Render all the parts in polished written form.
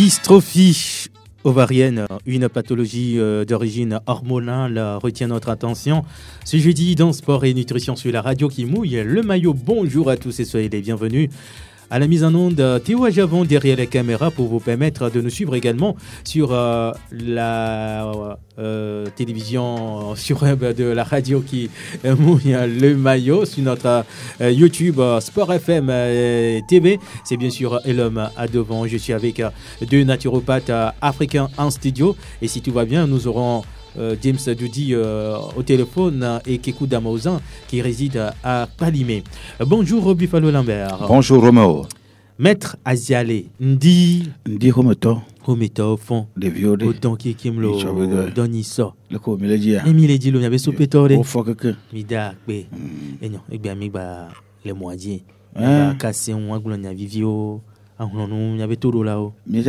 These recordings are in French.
Dystrophie ovarienne, une pathologie d'origine hormonale retient notre attention. Ce jeudi dans Sport et Nutrition sur la radio qui mouille le maillot. Bonjour à tous et soyez les bienvenus. À la mise en onde, Théo Ajavon derrière la caméra pour vous permettre de nous suivre également sur la télévision sur de la radio qui mouille le maillot, sur notre YouTube Sport FM TV. C'est bien sûr Elom à devant. Je suis avec deux naturopathes africains en studio. Et si tout va bien, nous aurons James Doudi au téléphone et Kekou Damaouzan qui réside à Palimé. Bonjour Buffalo Lambert. Bonjour Roméo. Maître Aziale Ndi Rometo. Rometo au fond. De violé. Autant qui kimlo doniso. Le ko miledi. Miledi lo nyabe sopetore. O fokeke. Mida pe. Enyo egbe mi ba le moitié. Ba kase on agulo nya vivio. Il y avait tout là-haut. Et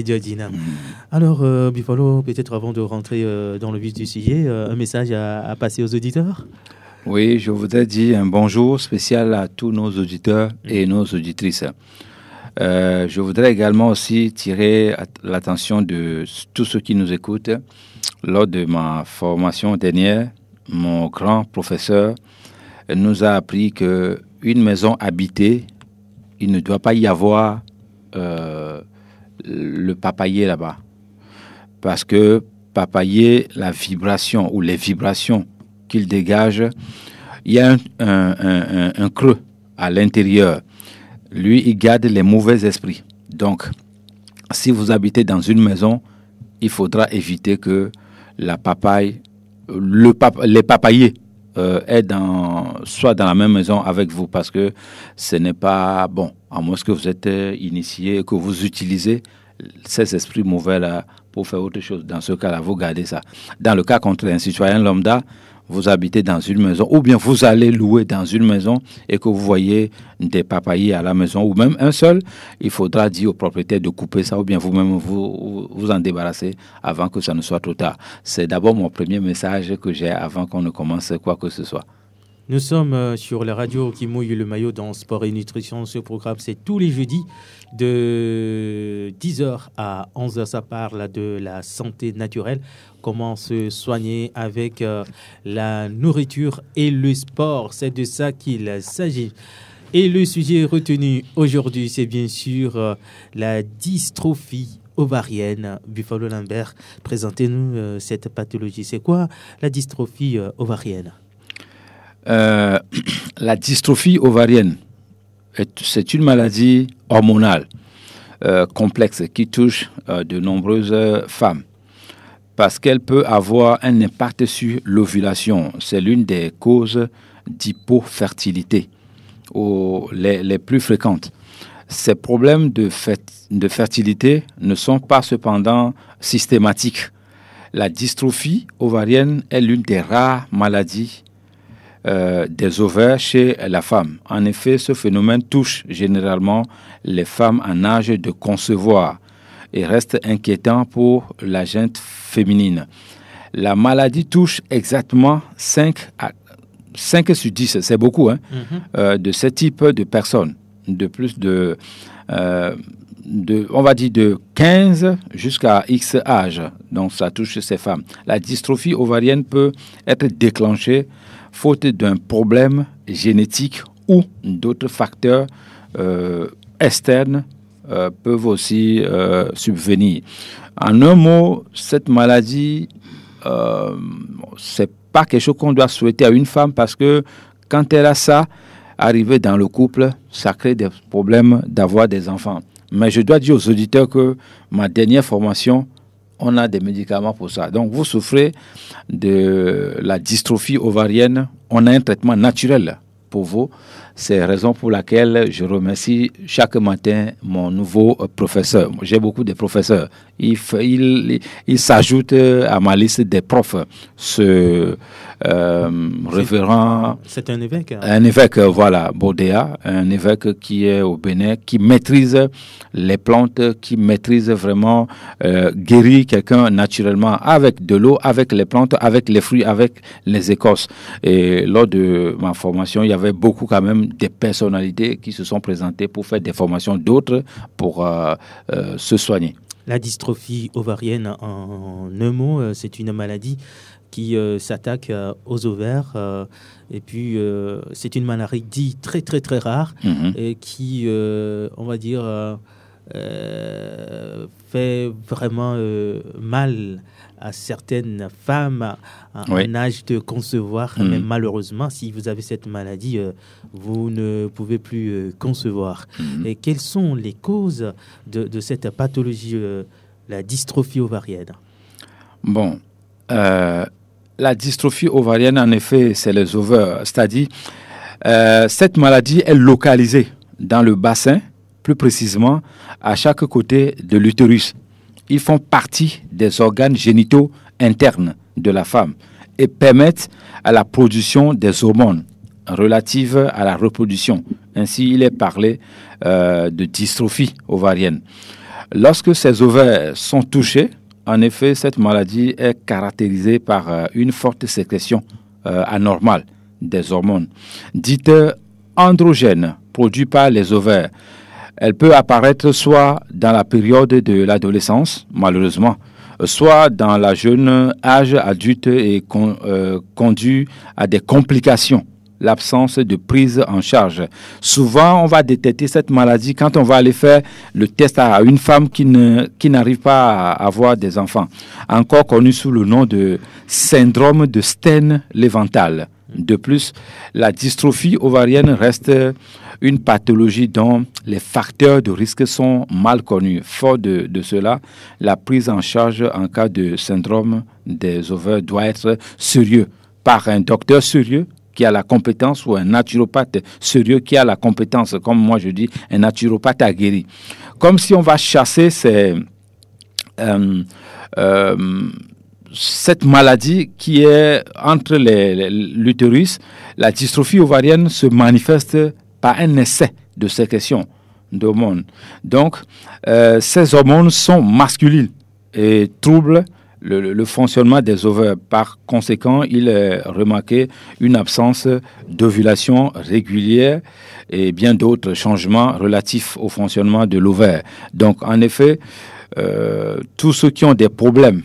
Georgina. Alors, Buffalo, peut-être avant de rentrer dans le vif du sujet, un message à passer aux auditeurs. Oui, je voudrais dire un bonjour spécial à tous nos auditeurs et nos auditrices. Je voudrais également aussi tirer l'attention de tous ceux qui nous écoutent. Lors de ma formation dernière, mon grand professeur nous a appris que une maison habitée, il ne doit pas y avoir le papayer là-bas. Parce que papayer, la vibration ou les vibrations qu'il dégage, il y a un creux à l'intérieur. Lui, il garde les mauvais esprits. Donc, si vous habitez dans une maison, il faudra éviter que la papaye, les papayers, soit dans la même maison avec vous, parce que ce n'est pas bon, à moins que vous êtes initié, que vous utilisez ces esprits mauvais là pour faire autre chose. Dans ce cas-là, vous gardez ça. Dans le cas contre un citoyen lambda, vous habitez dans une maison, ou bien vous allez louer dans une maison et que vous voyez des papayers à la maison, ou même un seul, il faudra dire au propriétaire de couper ça, ou bien vous-même vous en débarrasser avant que ça ne soit trop tard. C'est d'abord mon premier message que j'ai avant qu'on ne commence quoi que ce soit. Nous sommes sur la radio qui mouille le maillot dans Sport et Nutrition. Ce programme, c'est tous les jeudis de 10h à 11h. Ça parle de la santé naturelle, comment se soigner avec la nourriture et le sport. C'est de ça qu'il s'agit. Et le sujet retenu aujourd'hui, c'est bien sûr la dystrophie ovarienne. Buffalo Lambert, présentez-nous cette pathologie. C'est quoi la dystrophie ovarienne? La dystrophie ovarienne, c'est une maladie hormonale complexe qui touche de nombreuses femmes parce qu'elle peut avoir un impact sur l'ovulation. C'est l'une des causes d'hypofertilité les plus fréquentes. Ces problèmes de fertilité ne sont pas cependant systématiques. La dystrophie ovarienne est l'une des rares maladies des ovaires chez la femme. En effet, ce phénomène touche généralement les femmes en âge de concevoir et reste inquiétant pour la gente féminine. La maladie touche exactement 5 sur 10, c'est beaucoup, hein, de ce type de personnes, de plus de on va dire de 15 jusqu'à X âge. Donc ça touche ces femmes. La dystrophie ovarienne peut être déclenchée faute d'un problème génétique ou d'autres facteurs externes peuvent aussi subvenir. En un mot, cette maladie, c'est pas quelque chose qu'on doit souhaiter à une femme parce que quand elle a ça, arriver dans le couple, ça crée des problèmes d'avoir des enfants. Mais je dois dire aux auditeurs que ma dernière formation, on a des médicaments pour ça. Donc, vous souffrez de la dystrophie ovarienne, on a un traitement naturel pour vous. C'est la raison pour laquelle je remercie chaque matin mon nouveau professeur. J'ai beaucoup de professeurs. Il s'ajoute à ma liste des profs. Révérend... C'est un évêque. Hein? Un évêque, voilà, Bodéa, un évêque qui est au Bénin, qui maîtrise les plantes, qui maîtrise vraiment, guérit quelqu'un naturellement avec de l'eau, avec les plantes, avec les fruits, avec les écorces. Et lors de ma formation, il y avait beaucoup quand même même des personnalités qui se sont présentées pour faire des formations, d'autres pour se soigner. La dystrophie ovarienne, en un mot, c'est une maladie qui s'attaque aux ovaires. Et puis, c'est une maladie très, très, très rare et qui, on va dire, fait vraiment mal à certaines femmes en âge de concevoir. Mais malheureusement, si vous avez cette maladie, vous ne pouvez plus concevoir. Et quelles sont les causes de cette pathologie, la dystrophie ovarienne? Bon, la dystrophie ovarienne, en effet, c'est les ovaires. C'est-à-dire, cette maladie est localisée dans le bassin, plus précisément à chaque côté de l'utérus. Ils font partie des organes génitaux internes de la femme et permettent à la production des hormones relatives à la reproduction. Ainsi, il est parlé de dystrophie ovarienne. Lorsque ces ovaires sont touchés, en effet, cette maladie est caractérisée par une forte sécrétion anormale des hormones, dites androgènes, produites par les ovaires. Elle peut apparaître soit dans la période de l'adolescence, malheureusement, soit dans la jeune âge adulte et conduit à des complications. L'absence de prise en charge. Souvent, on va détecter cette maladie quand on va aller faire le test à une femme qui n'arrive pas à avoir des enfants, encore connu sous le nom de syndrome de Steen-Leventhal. De plus, la dystrophie ovarienne reste une pathologie dont les facteurs de risque sont mal connus. Fort de cela, la prise en charge en cas de syndrome des ovaires doit être sérieux par un docteur sérieux qui a la compétence ou un naturopathe sérieux qui a la compétence, comme moi je dis, un naturopathe aguerri. Comme si on va chasser cette maladie qui est entre l'utérus. La dystrophie ovarienne se manifeste par un excès de sécrétion d'hormones. Donc, ces hormones sont masculines et troublent le fonctionnement des ovaires. Par conséquent, il est remarqué une absence d'ovulation régulière et bien d'autres changements relatifs au fonctionnement de l'ovaire. Donc, en effet, tous ceux qui ont des problèmes,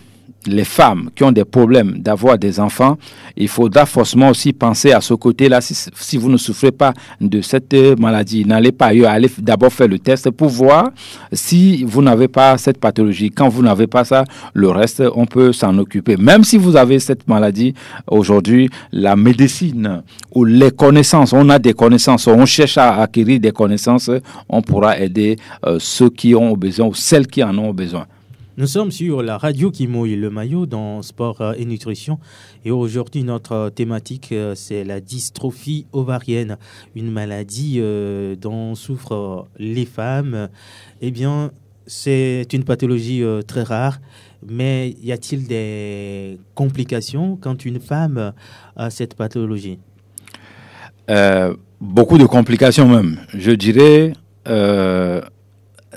les femmes qui ont des problèmes d'avoir des enfants, il faudra forcément aussi penser à ce côté-là. Si vous ne souffrez pas de cette maladie, n'allez pas ailleurs, allez d'abord faire le test pour voir si vous n'avez pas cette pathologie. Quand vous n'avez pas ça, le reste, on peut s'en occuper. Même si vous avez cette maladie, aujourd'hui, la médecine ou les connaissances, on a des connaissances, on cherche à acquérir des connaissances, on pourra aider ceux qui ont besoin ou celles qui en ont besoin. Nous sommes sur la radio qui mouille le maillot dans Sport et Nutrition. Et aujourd'hui, notre thématique, c'est la dystrophie ovarienne, une maladie dont souffrent les femmes. Eh bien, c'est une pathologie très rare. Mais y a-t-il des complications quand une femme a cette pathologie? Beaucoup de complications même. Je dirais,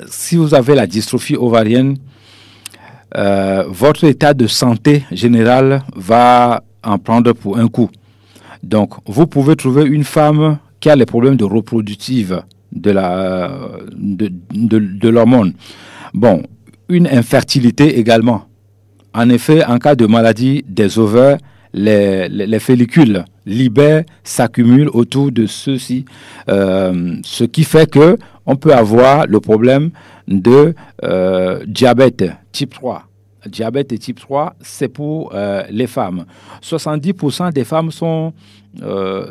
si vous avez la dystrophie ovarienne, votre état de santé général va en prendre pour un coup. Donc, vous pouvez trouver une femme qui a les problèmes de reproductive de l'hormone. Bon, une infertilité également. En effet, en cas de maladie des ovaires, les follicules libères s'accumulent autour de ceux-ci, ce qui fait que on peut avoir le problème de diabète type 3. Diabète type 3, c'est pour les femmes. 70% des femmes sont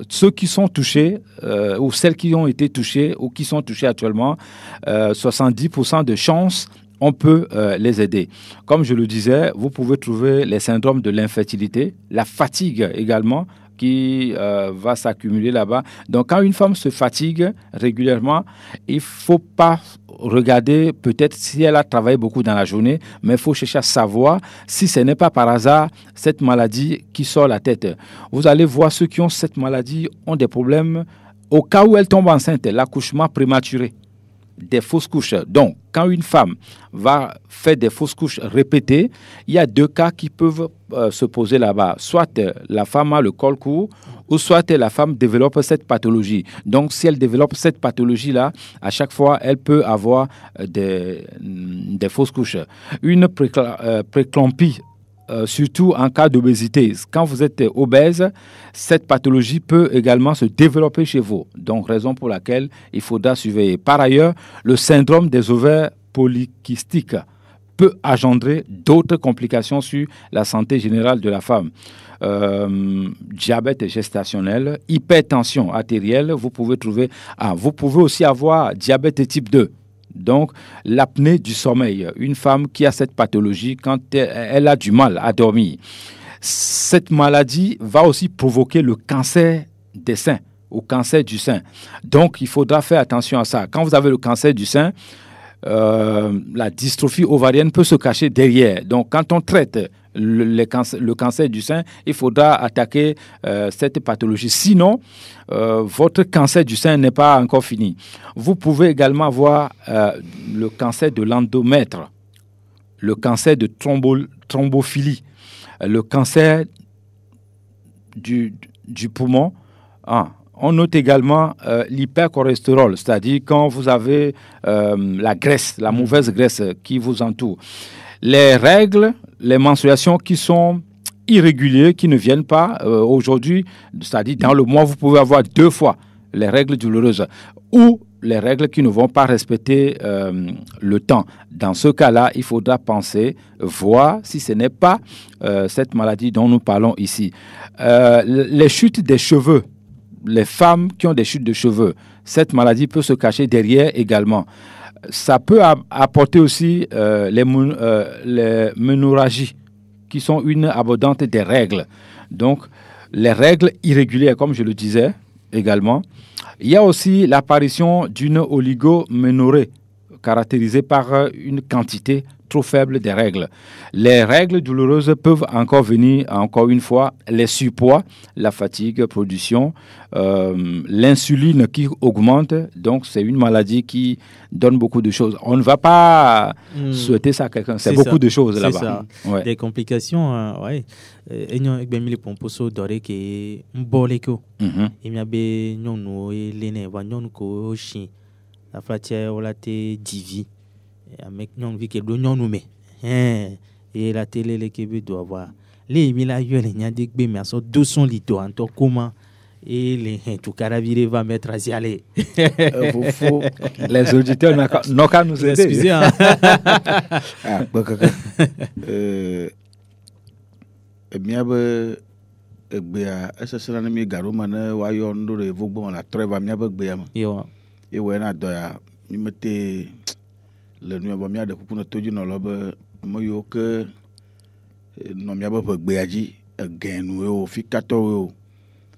ceux qui sont touchés ou celles qui ont été touchées ou qui sont touchées actuellement. 70% de chances, on peut les aider. Comme je le disais, vous pouvez trouver les syndromes de l'infertilité, la fatigue également, qui va s'accumuler là-bas. Donc, quand une femme se fatigue régulièrement, il ne faut pas regarder peut-être si elle a travaillé beaucoup dans la journée, mais il faut chercher à savoir si ce n'est pas par hasard cette maladie qui sort la tête. Vous allez voir ceux qui ont cette maladie ont des problèmes au cas où elle tombe enceinte, l'accouchement prématuré, des fausses couches. Donc, quand une femme va faire des fausses couches répétées, il y a deux cas qui peuvent se poser là-bas. Soit la femme a le col court, ou soit la femme développe cette pathologie. Donc, si elle développe cette pathologie-là, à chaque fois, elle peut avoir des fausses couches. Une préclampsie, surtout en cas d'obésité. Quand vous êtes obèse, cette pathologie peut également se développer chez vous. Donc, raison pour laquelle il faudra surveiller. Par ailleurs, le syndrome des ovaires polykystiques peut engendrer d'autres complications sur la santé générale de la femme. Diabète gestationnel, hypertension artérielle, vous pouvez aussi avoir diabète type 2. Donc, l'apnée du sommeil. Une femme qui a cette pathologie, quand elle a du mal à dormir, cette maladie va aussi provoquer le cancer des seins ou cancer du sein. Donc, il faudra faire attention à ça. Quand vous avez le cancer du sein, la dystrophie ovarienne peut se cacher derrière. Donc, quand on traite le cancer du sein, il faudra attaquer cette pathologie. Sinon, votre cancer du sein n'est pas encore fini. Vous pouvez également avoir le cancer de l'endomètre, le cancer de thrombophilie, le cancer du poumon. On note également l'hypercholestérol, c'est-à-dire quand vous avez la graisse, la mauvaise graisse qui vous entoure. Les règles, les menstruations qui sont irrégulières, qui ne viennent pas aujourd'hui, c'est-à-dire dans le mois, vous pouvez avoir 2 fois les règles douloureuses ou les règles qui ne vont pas respecter le temps. Dans ce cas-là, il faudra penser, voir si ce n'est pas cette maladie dont nous parlons ici. Les chutes des cheveux. Les femmes qui ont des chutes de cheveux, cette maladie peut se cacher derrière également. Ça peut apporter aussi les ménorrhagies, qui sont une abondante des règles. Donc, les règles irrégulières, comme je le disais également. Il y a aussi l'apparition d'une oligoménorrhée, caractérisée par une quantité trop faible des règles. Les règles douloureuses peuvent encore venir, encore une fois, les surpoids, la fatigue, production, l'insuline qui augmente. Donc, c'est une maladie qui donne beaucoup de choses. On ne va pas souhaiter ça à quelqu'un. C'est beaucoup de choses là-bas. Ouais. Des complications, ouais. Et nous, les pomposo doré qui mboleko. Et nous avons nous les nous ko chien. La fatière on te divi. Avec nous vi que nous nous met. Et la télé les que doit voir. Les mila yo les nya dik be mais so 200 litres en to comment et les tout carabiré va mettre à y aller. Les auditeurs n'ont qu'à nous aider. Excusez. Bien be gbea esesena ne mi garoma ne wa yo ndo re vogbon la treva mia be gbea ma yo e we na do ya mi mete le nu ba mia de kuku no toju no lo be mo yo ke no mia be gbea ji again we o fikato we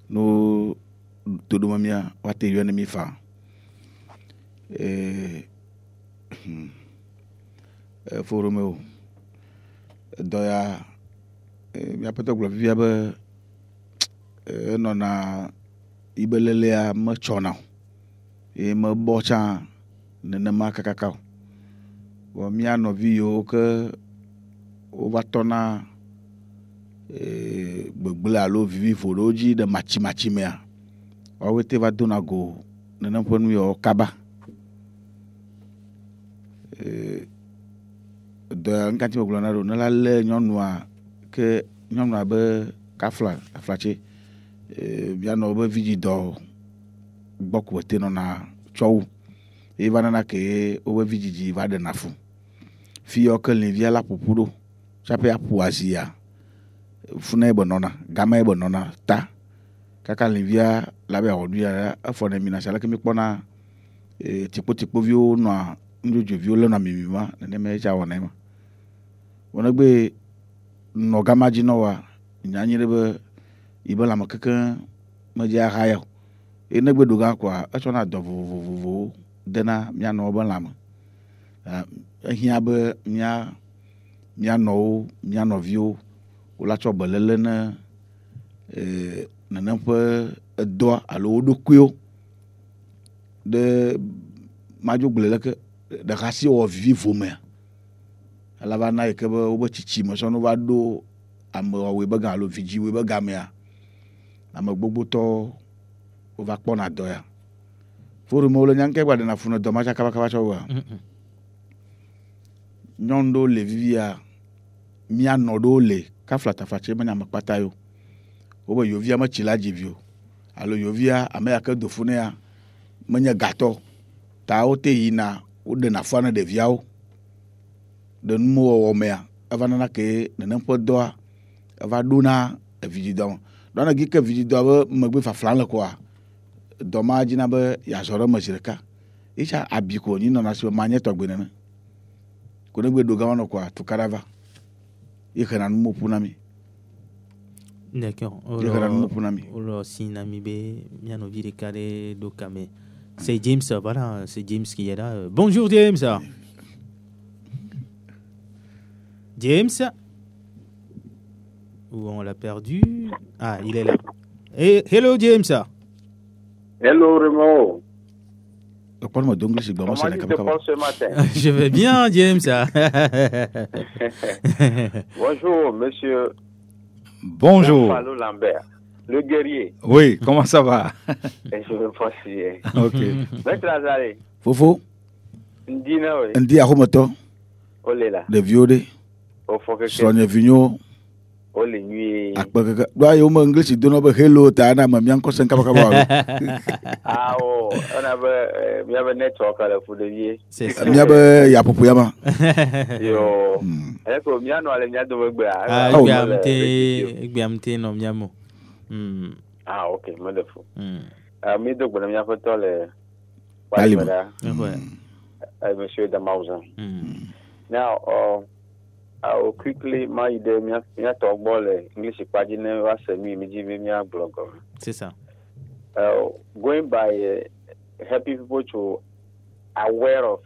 no todo ma mia wa te yo ne mi fa foromeo do ya mi apeto glo vivia be no na ibelele a ma chona e ma bocha ne ma kakaka bo mi ano vi yo ke o va tona gbegbla lo vivi foroji de machi mea o wete va dona go ne na ponu yo kaba de nkati glo na ro na la le nyonua ke nyɔnua be aflatse bia nɔ be vidzi dɔ gbɔ ko te nɔna tsɔwu eye va nana ke wobe vidzidzi va ɖena fu fi yɔ ke levia la ƒoƒu ɖo tsaƒe aƒu azia funa ye be nɔna gama ye be nɔna ta kaka levia la be awɔɖuia efɔ ne mina sia leke mi kpɔna tikpotikpoviwo nɔa nudzodzoviwo lé nɔa mimima nenema ye tsa wɔna ye ma wɔnegbe no gama dzi no wa nyanyi de be ibe la makeke me dzi aha ya e ne gbe do ga kwa e tsona do vovovovo dena mia no be la me ehia be mia no mia noviwo wala tso belele ne nene ƒe edo alo wo dokuiwo de madzo gble leke de hasi wo vivo me ala va na ke be wo tsitsi me so no va do ame wo be ga lo vidzi wo be ga mea ame gbogbotɔ wova kpɔna dɔ ya fori me wole nyanke gba ɖena fu ne dɔ ma tsaka kaba tsɔ woa nyɔnu ɖewo le vivia mianɔ ɖewo le kaflataflatse menya ame kpata yo wobe yovia metsi la dzivi o alo yovia ame yake do fu ne ya menye gatɔ ta wote yina woɖena fua ne ɖeviawo ɖe numewɔwɔ mea eva nana ke nenem ƒe dɔa eva ɖona evidzidɔ me ɖɔna gi ke vidzidɔ be megbe fafla le koa dɔ ma dzina be yazɔ ɖe me zi ɖeka itsa abi ko nyi nɔna si be manye tɔgbe nene ko ne gbe ɖo gama nɔ koa tukaɖa va yi xena numo ƒu na mi. D'accord. Alors, si Nami bien envie de caler d'Okame. C'est James, voilà, c'est James qui est là. Bonjour James. James. Où on l'a perdu? Ah, il est là. Hey, hello James. Hello Remo. Comment tu te portes ce matin? Je vais bien James. Bonjour monsieur. Bonjour. Fallou Lambert, le guerrier. Oui, comment ça va? Et je vais passer. Ok. Maître Azare. Fofo. Ndina oui. Ndi ahomoto. Olé là. De viode. Au fond que. Sonia Vigno. Olé nuit. Akpaka. Doa yo mo English dono be hello ta na ma mianko sen kaba kaba. Ah oh, on avait il y avait network à la pour de vie. C'est ça. Il y avait ya popo yama. Yo. Et que mia no ale mia do gbe. Ah, biamte no miamo. Ah OK, wonderful. Mi do gbe mia photo le. Allez. Monsieur Damauza. Now, I will quickly my idea me talk about English page was me blog. C'est ça. Going by helping people to aware of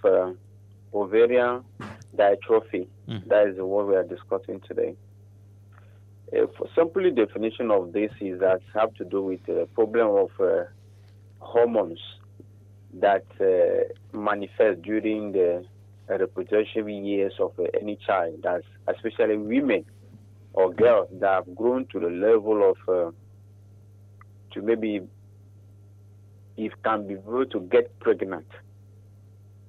ovarian dystrophy. That is what we are discussing today. Simply definition of this is that have to do with the problem of hormones that manifest during the reproductive years of any child, that's especially women or girls that have grown to the level of to maybe if can be able to get pregnant.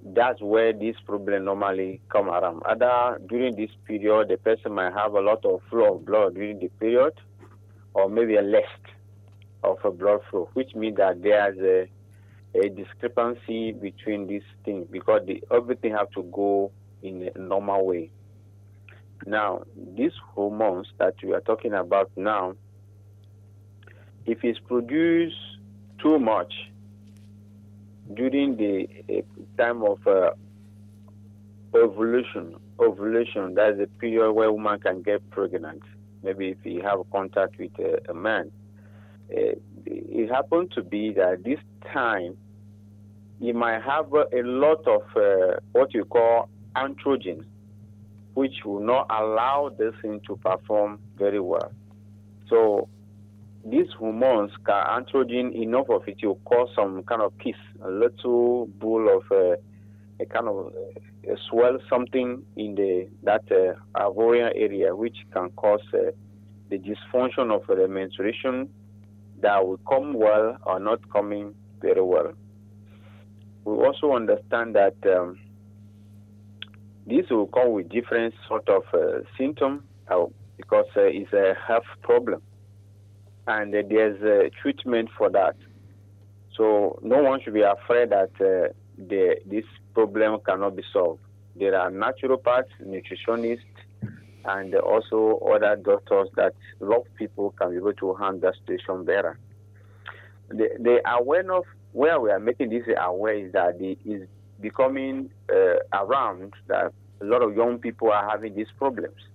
That's where this problem normally come around. Either during this period, the person might have a lot of flow of blood during the period, or maybe a less of a blood flow, which means that there's a discrepancy between these things because everything have to go in a normal way. Now, these hormones that we are talking about now, if it's produced too much during the time of ovulation, that's the period where a woman can get pregnant. Maybe if you have contact with a man, it happens to be that this time you might have a lot of what you call androgens, which will not allow this thing to perform very well. So these hormones, androgen, enough of it will cause some kind of kiss, a little bull of a kind of a swell, something in that ovarian area, which can cause the dysfunction of the menstruation that will come well or not coming very well. We also understand that this will come with different sort of symptoms because it's a health problem, and there's a treatment for that. So no one should be afraid that this problem cannot be solved. There are naturopaths, nutritionists, and also other doctors that a lot of people can be able to handle the situation better. The awareness where we are making this aware is that it is becoming around that a lot of young people are having these problems.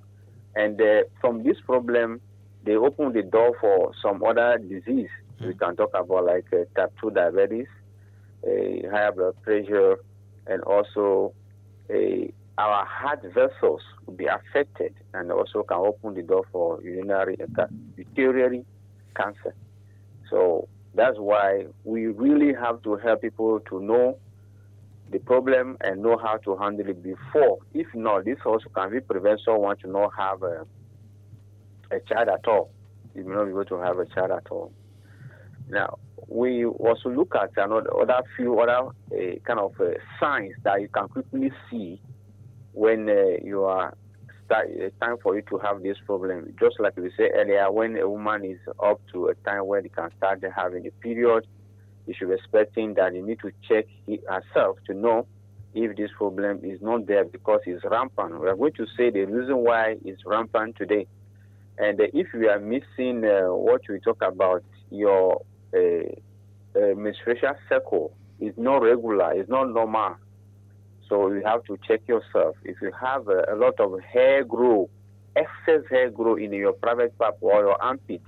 And from this problem, they open the door for some other disease. We can talk about like type 2 diabetes, higher blood pressure, and also our heart vessels will be affected and also can open the door for urinary cancer. So that's why we really have to help people to know the problem and know how to handle it before. If not, this also can be prevent someone to not have a child at all. You may not be able to have a child at all. Now, we also look at few other kind of signs that you can quickly see when you are it's time for you to have this problem. Just like we said earlier, when a woman is up to a time where they can start having a period, you should be expecting that you need to check herself to know if this problem is not there because it's rampant. We are going to say the reason why it's rampant today. And if we are missing what we talk about, your menstruation cycle is not regular, it's not normal. So you have to check yourself. If you have a lot of hair growth, excess hair growth in your private part or your armpit,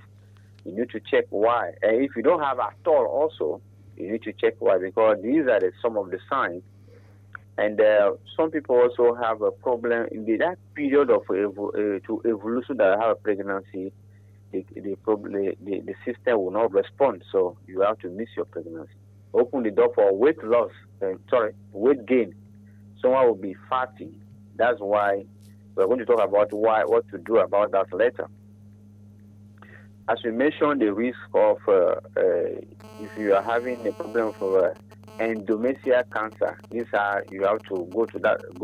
you need to check why. And if you don't have at all also, you need to check why, because these are some of the signs. And some people also have a problem in that period of to evolution that have a pregnancy. The system will not respond, so you have to miss your pregnancy. Open the door for weight loss, weight gain. Someone will be fatty. That's why we're going to talk about what to do about that later. As we mentioned, the risk of if you are having a problem of endometrial cancer, you have to go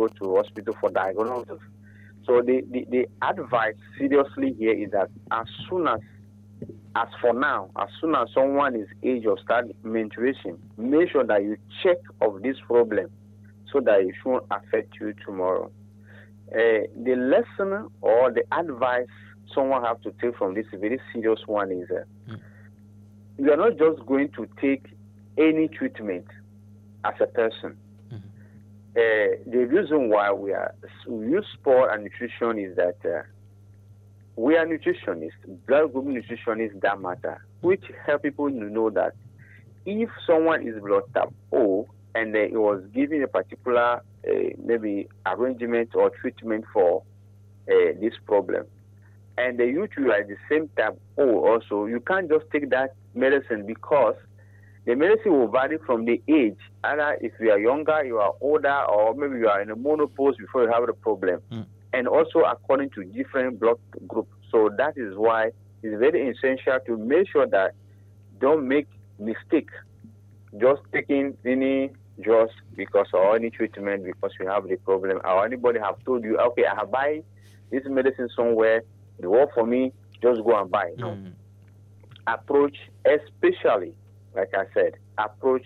to hospital for diagnosis. So the advice seriously here is that as soon as someone is age of start menstruation, make sure that you check of this problem so that it shouldn't affect you tomorrow. The lesson or the advice someone have to take from this very serious one is you are not just going to take any treatment as a person. The reason why we use sport and nutrition is that we are nutritionists, blood group nutritionists that matter, which help people to know that if someone is blood type O and it was given a particular maybe arrangement or treatment for this problem, and the you are the same type O also, you can't just take that medicine because the medicine will vary from the age. Either if you are younger, you are older, or maybe you are in a menopause before you have the problem. And also according to different blood groups. So that is why it's very essential to make sure that don't make mistake just taking any drugs because or any treatment because you have the problem, or anybody have told you, okay, I have buy this medicine somewhere, it work for me, just go and buy. No. Approach, especially like I said, approach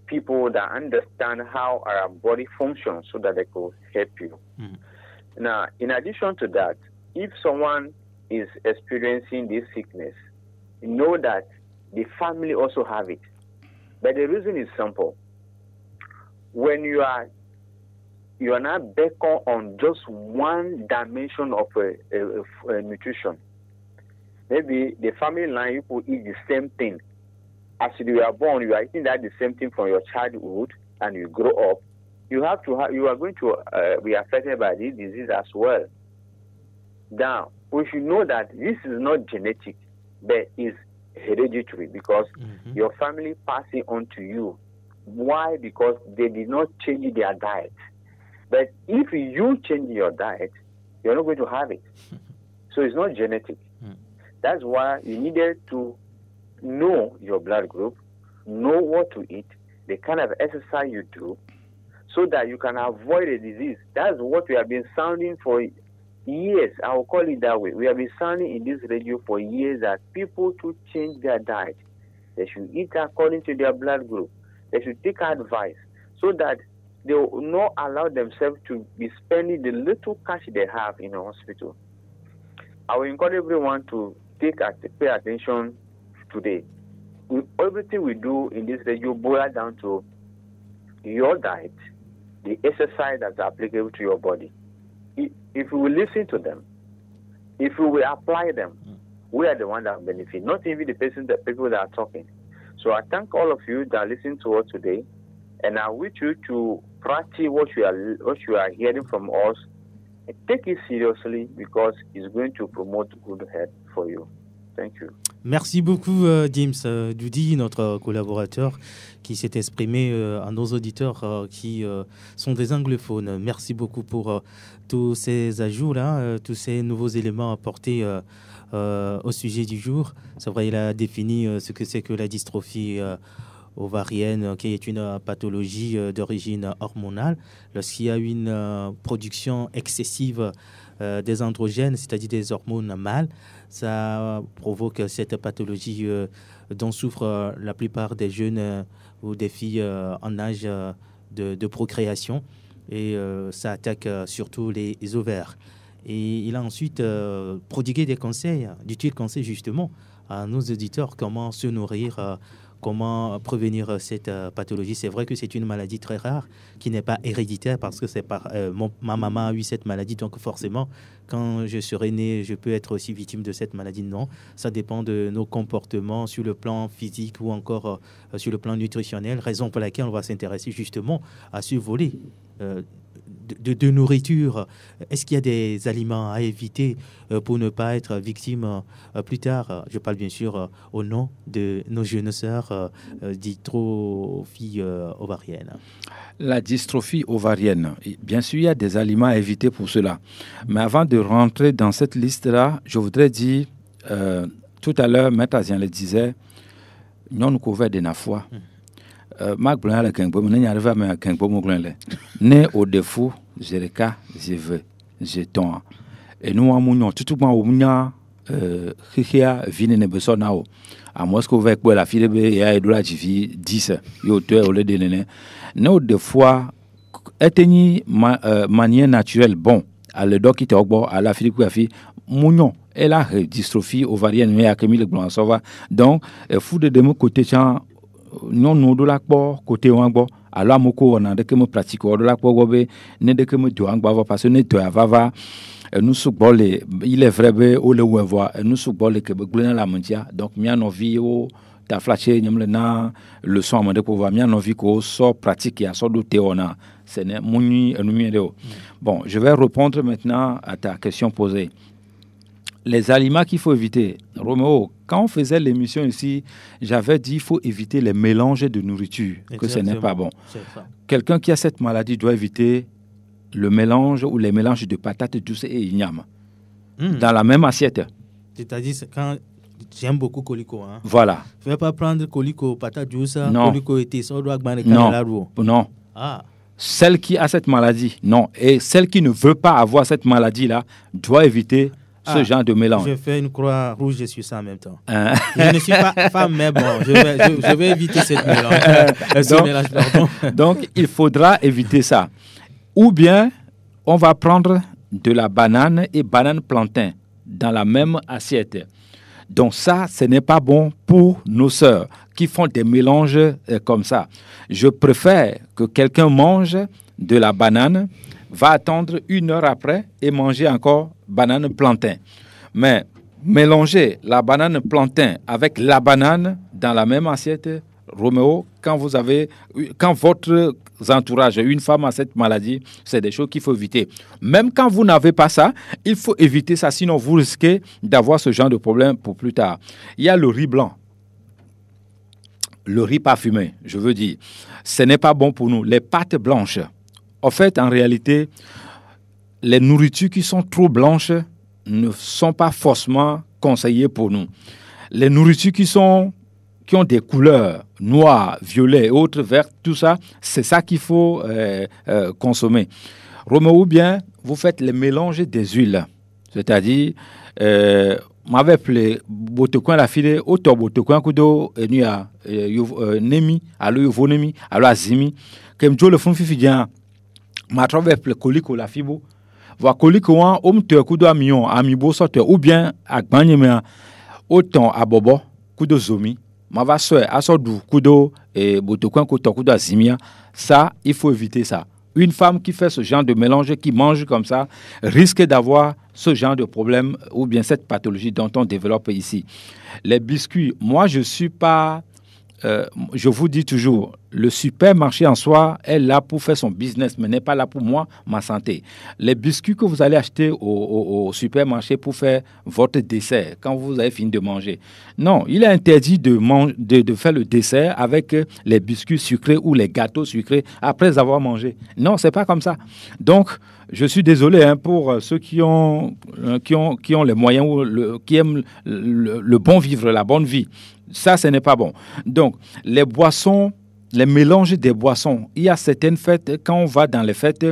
people that understand how our body functions so that they could help you. Now, in addition to that, if someone is experiencing this sickness, know that the family also have it. But the reason is simple. When you are not beckoned on just one dimension of nutrition, maybe the family line, you could eat the same thing. As you are born, you are eating that the same thing from your childhood, and you grow up. You are going to be affected by this disease as well. Now, we should know that this is not genetic, but is hereditary because your family passing on to you. Why? Because they did not change their diet. But if you change your diet, you're not going to have it. So it's not genetic. That's why you needed to know your blood group, know what to eat, the kind of exercise you do, so that you can avoid a disease. That's what we have been sounding for years. I will call it that way. We have been sounding in this radio for years that people to change their diet. They should eat according to their blood group. They should take advice so that they will not allow themselves to be spending the little cash they have in a hospital. I will encourage everyone to pay attention today. Everything we do in this radio boils down to your diet, the exercise that's applicable to your body. If we will listen to them, if we will apply them, we are the ones that benefit, not even the people that are talking. So I thank all of you that listen to us today, and I wish you to practice what you are hearing from us and take it seriously because it's going to promote good health for you. Thank you. Merci beaucoup, James Dudy, notre collaborateur, qui s'est exprimé à nos auditeurs qui sont des anglophones. Merci beaucoup pour tous ces ajouts-là, tous ces nouveaux éléments apportés au sujet du jour. C'est vrai, il a défini ce que c'est que la dystrophie ovarienne, qui est une pathologie d'origine hormonale. Lorsqu'il y a une production excessive des androgènes, c'est-à-dire des hormones mâles, ça provoque cette pathologie dont souffrent la plupart des jeunes ou des filles en âge de procréation. Et ça attaque surtout les ovaires. Et il a ensuite prodigué des conseils, d'utiles conseils justement à nos auditeurs, comment se nourrir, comment prévenir cette pathologie. C'est vrai que c'est une maladie très rare qui n'est pas héréditaire parce que c'est ma maman a eu cette maladie, donc forcément, quand je serai né, je peux être aussi victime de cette maladie. Non, ça dépend de nos comportements sur le plan physique ou encore sur le plan nutritionnel, raison pour laquelle on va s'intéresser justement à ce volet de nourriture. Est-ce qu'il y a des aliments à éviter pour ne pas être victime plus tard? Je parle bien sûr au nom de nos jeunes sœurs dystrophie ovarienne. La dystrophie ovarienne, bien sûr, il y a des aliments à éviter pour cela. Mais avant de rentrer dans cette liste-là, je voudrais dire, tout à l'heure, Maître Azian le disait, nous couvert de la foi. Marc Blanc le Kengbo, nous arrivons à me Kengbo Moglin. Né au défaut, je le cas, je veux, je tends. Et nous, on tout le monde, Hikia, Vine Nebesonao. À moi, ce qu'on veut que la fille de Aïdoula Jivi 10, yoteur au lieu de l'année. Nous, des fois, éteigner manière naturelle, bon, à le doc qui te bon, à la fille de la fille, mounion, elle a dystrophie ovarienne, mais à Camille Blanc, ça va. Donc, fou de mon côté, non nous de la côté on alors moko on a de que me pratique de la gobe ne de que me doit ngba parce que ne to avava nous soukbole il est vrai be o le voir nous soukbole que glena la mentia donc mia no vie o ta flashé nyamle na le son amande pour voir mia no vie ko so pratique ya so do théona c'est ne muni numéro. Bon, je vais répondre maintenant à ta question posée. Les aliments qu'il faut éviter. Roméo, quand on faisait l'émission ici, j'avais dit qu'il faut éviter les mélanges de nourriture, que ce n'est pas bon. Quelqu'un qui a cette maladie doit éviter le mélange ou les mélanges de patates douces et igname dans la même assiette. C'est-à-dire, quand j'aime beaucoup colico. Hein. Voilà. Ne pas prendre colico, patate douce, colico et thé, ça doit non. Ah. Celle qui a cette maladie, non. Et celle qui ne veut pas avoir cette maladie-là doit éviter ce genre de mélange. Je fais une croix rouge sur ça en même temps. Je ne suis pas femme, mais bon, je vais éviter ce mélange. Donc, il faudra éviter ça. Ou bien, on va prendre de la banane et banane plantain dans la même assiette. Donc ça, ce n'est pas bon pour nos sœurs qui font des mélanges comme ça. Je préfère que quelqu'un mange de la banane, va attendre 1 heure après et manger encore banane plantain. Mais mélanger la banane plantain avec la banane dans la même assiette, Roméo, quand votre entourage, une femme a cette maladie, c'est des choses qu'il faut éviter. Même quand vous n'avez pas ça, il faut éviter ça, sinon vous risquez d'avoir ce genre de problème pour plus tard. Il y a le riz blanc. Le riz parfumé, je veux dire, ce n'est pas bon pour nous. Les pâtes blanches. En fait, en réalité, les nourritures qui sont trop blanches ne sont pas forcément conseillées pour nous. Les nourritures qui ont des couleurs noires, violets, autres, vertes, tout ça, c'est ça qu'il faut consommer. Roméo, ou bien, vous faites le mélange des huiles. C'est-à-dire, m'avait appelé botocoin la file, auto botocoin kudo, nuya, nemi, allo yovonemi, allo azimi, kem jo le fond fifidien. Ma trouvé le colico la fibo va colico en homme te kudo amion amibo sorte ou bien à gbanyemea autant à bobo kudo zomi ma va soe asodu kudo et botocoin kudo azimia. Ça il faut éviter ça. Une femme qui fait ce genre de mélange, qui mange comme ça, risque d'avoir ce genre de problème ou bien cette pathologie dont on développe ici. Les biscuits, moi je suis pas je vous dis toujours, le supermarché en soi est là pour faire son business, mais n'est pas là pour moi, ma santé. Les biscuits que vous allez acheter au supermarché pour faire votre dessert, quand vous avez fini de manger, non, il est interdit de faire le dessert avec les biscuits sucrés ou les gâteaux sucrés après avoir mangé. Non, c'est pas comme ça. Donc, je suis désolé pour ceux qui ont les moyens ou qui aiment le bon vivre, la bonne vie. Ça, ce n'est pas bon. Donc, les boissons, les mélanges des boissons. Il y a certaines fêtes, quand on va dans les fêtes,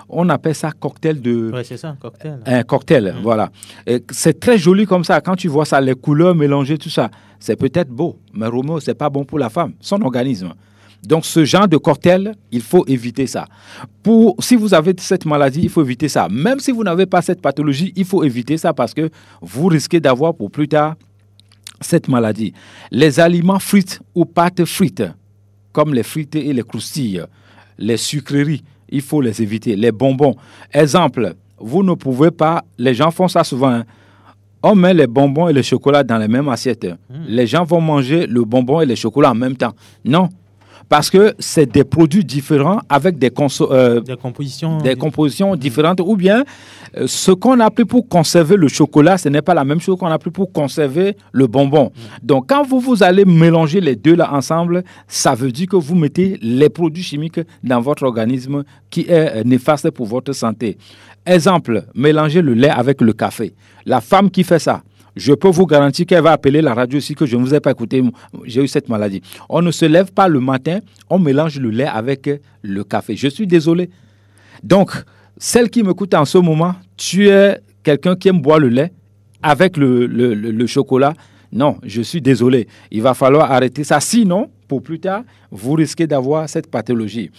on appelle ça cocktail de... Oui, c'est ça, un cocktail. Un cocktail, voilà. Et c'est très joli comme ça. Quand tu vois ça, les couleurs mélangées, tout ça, c'est peut-être beau. Mais Roméo, ce n'est pas bon pour la femme, son organisme. Donc, ce genre de cocktail, il faut éviter ça. Si vous avez cette maladie, il faut éviter ça. Même si vous n'avez pas cette pathologie, il faut éviter ça parce que vous risquez d'avoir pour plus tard cette maladie. Les aliments frites ou pâtes frites, comme les frites et les croustilles, les sucreries, il faut les éviter. Les bonbons. Exemple, vous ne pouvez pas, les gens font ça souvent, hein. On met les bonbons et le chocolat dans les mêmes assiettes. Les gens vont manger le bonbon et le chocolat en même temps. Non. Parce que c'est des produits différents avec des compositions différentes. Ou bien, ce qu'on a pris pour conserver le chocolat, ce n'est pas la même chose qu'on a pris pour conserver le bonbon. Donc, quand vous allez mélanger les deux là ensemble, ça veut dire que vous mettez les produits chimiques dans votre organisme qui est néfaste pour votre santé. Exemple, mélanger le lait avec le café. La femme qui fait ça, je peux vous garantir qu'elle va appeler la radio aussi que je ne vous ai pas écouté, j'ai eu cette maladie. On ne se lève pas le matin, on mélange le lait avec le café. Je suis désolé. Donc, celle qui m'écoute en ce moment, tu es quelqu'un qui aime boire le lait avec le chocolat. Non, je suis désolé. Il va falloir arrêter ça. Sinon, pour plus tard, vous risquez d'avoir cette pathologie.